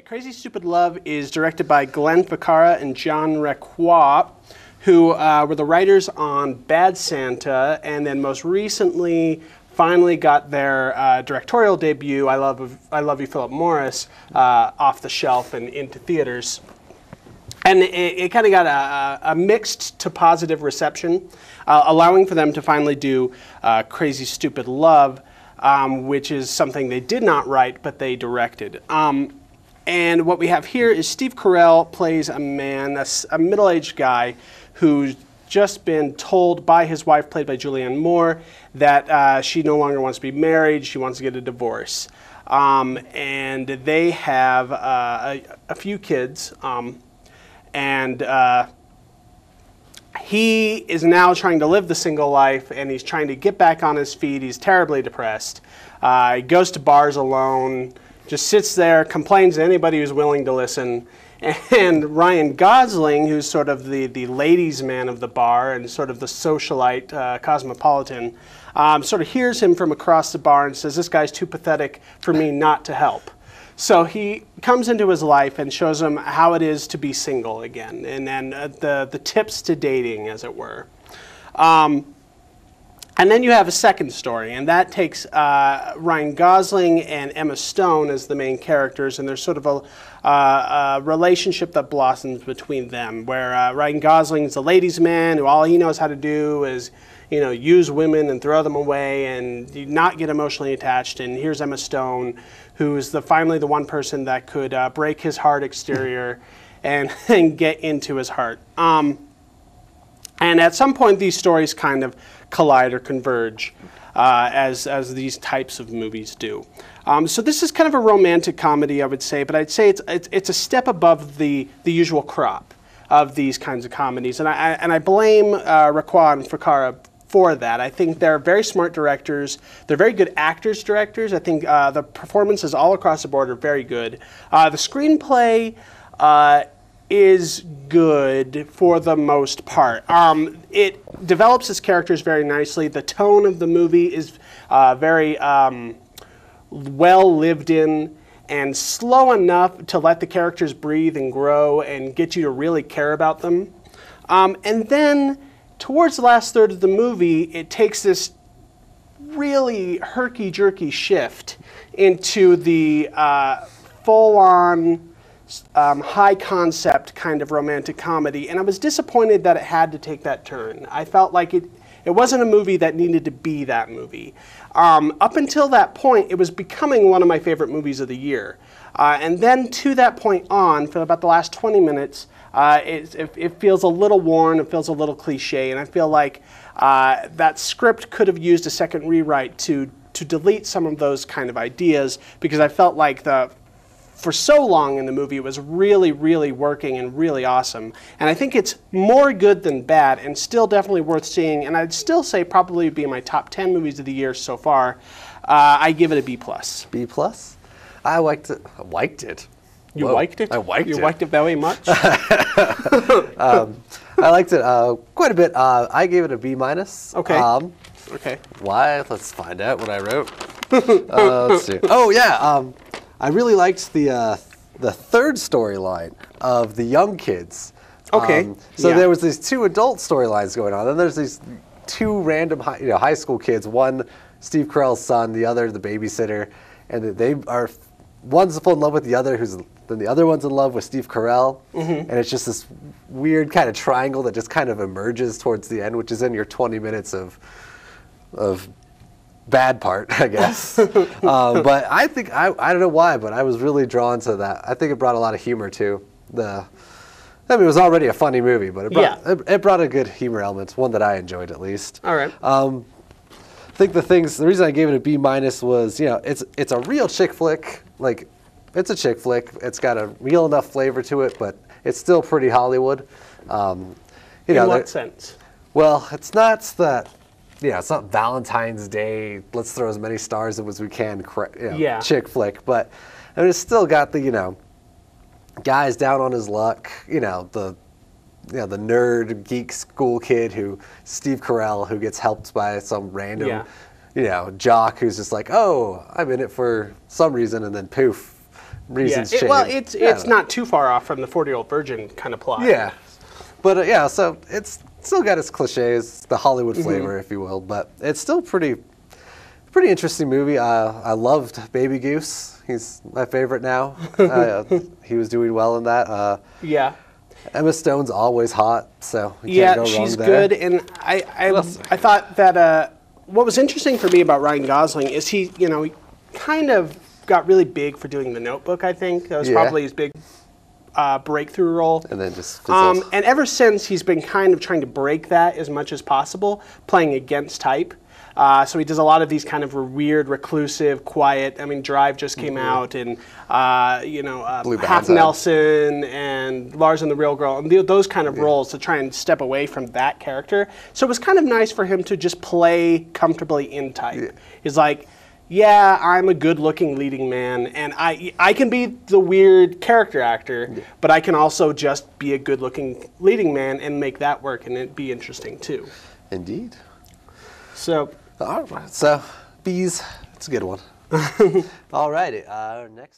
Crazy Stupid Love is directed by Glenn Ficarra and John Requa, who were the writers on Bad Santa, and then most recently finally got their directorial debut, I Love You, Philip Morris, off the shelf and into theaters. And it kind of got a mixed to positive reception, allowing for them to finally do Crazy Stupid Love, which is something they did not write, but they directed. And what we have here is Steve Carrell plays a man, a middle-aged guy, who's just been told by his wife, played by Julianne Moor, that she no longer wants to be married, she wants to get a divorce. And they have a few kids, and he is now trying to live the single life, and he's trying to get back on his feet. He's terribly depressed. He goes to bars alone, just sits there, complains to anybody who's willing to listen. And Ryan Gosling, who's sort of the ladies' man of the bar and sort of the socialite, cosmopolitan, sort of hears him from across the bar and says, "This guy's too pathetic for me not to help." So he comes into his life and shows him how it is to be single again, and then the tips to dating, as it were. And then you have a second story, and that takes Ryan Gosling and Emma Stone as the main characters, and there's sort of a relationship that blossoms between them, where Ryan Gosling is the ladies' man who all he knows how to do is, you know, use women and throw them away and not get emotionally attached. And here's Emma Stone, who is finally the one person that could break his hard exterior and get into his heart. And at some point, these stories kind of collide or converge, as these types of movies do. So this is kind of a romantic comedy, I would say, but I'd say it's a step above the usual crop of these kinds of comedies, and I blame Requa and Ficarra for that. I think they're very smart directors. They're very good actors, directors. I think the performances all across the board are very good. The screenplay is good for the most part. It develops its characters very nicely. The tone of the movie is very well lived in and slow enough to let the characters breathe and grow and get you to really care about them. And then towards the last third of the movie, it takes this really herky-jerky shift into the full-on high-concept kind of romantic comedy, and I was disappointed that it had to take that turn. I felt like it wasn't a movie that needed to be that movie. Up until that point, it was becoming one of my favorite movies of the year. And then to that point on, for about the last 20 minutes, it feels a little worn, it feels a little cliche, and I feel like that script could have used a second rewrite to delete some of those kind of ideas, because I felt like for so long in the movie, it was really, really working and really awesome. And I think it's more good than bad and still definitely worth seeing. And I'd still say probably be in my top 10 movies of the year so far. I give it a B+. B+? I liked it. I liked it. You liked it? I liked it. You liked it very much? I liked it quite a bit. I gave it a B-. Okay. Okay. Why? Let's find out what I wrote. Let's see. Oh, yeah. I really liked the third storyline of the young kids. Okay. So yeah. there was these two adult storylines going on, and there's these two random high school kids. One, Steve Carell's son, the other, the babysitter, and one's falling in love with the other, then the other one's in love with Steve Carell, and it's just this weird kind of triangle that just kind of emerges towards the end, which is in your 20 minutes of bad part, I guess. But I think, I don't know why, but I was really drawn to that. I think it brought a lot of humor too. I mean, it was already a funny movie, but it brought a good humor element, one that I enjoyed at least. All right. I think the reason I gave it a B- was, it's a real chick flick. Like, it's a chick flick. It's got a real enough flavor to it, but it's still pretty Hollywood. In what sense? Well, it's not that. Yeah, it's not Valentine's Day, let's throw as many stars as we can, chick flick, but I mean, it's still got the, guys down on his luck, the nerd geek school kid Steve Carell, who gets helped by some random, jock who's just like, oh, I'm in it for some reason, and then poof, reasons Yeah. change. Well, it's not too far off from the 40-Year-Old Virgin kind of plot. Yeah, but yeah, so it's still got its cliches, the Hollywood flavor, if you will, but it's still pretty interesting movie. I loved Baby Goose. He's my favorite now. He was doing well in that. Yeah. Emma Stone's always hot, so you can't go wrong she's there. good, and I thought that what was interesting for me about Ryan Gosling is he kind of got really big for doing The Notebook. I think that was probably his big breakthrough role. And then just fizzled. And ever since, he's been kind of trying to break that as much as possible, playing against type. So he does a lot of these kind of weird, reclusive, quiet. I mean, Drive just came out, and Half Nelson and Lars and the Real Girl, and those kind of roles to try and step away from that character. So it was kind of nice for him to just play comfortably in type. Yeah. He's like, yeah, I'm a good-looking leading man, and I can be the weird character actor, but I can also just be a good-looking leading man and make that work, and it'd be interesting too. Indeed. So. All right. So, Bees, it's a good one. All righty. Next.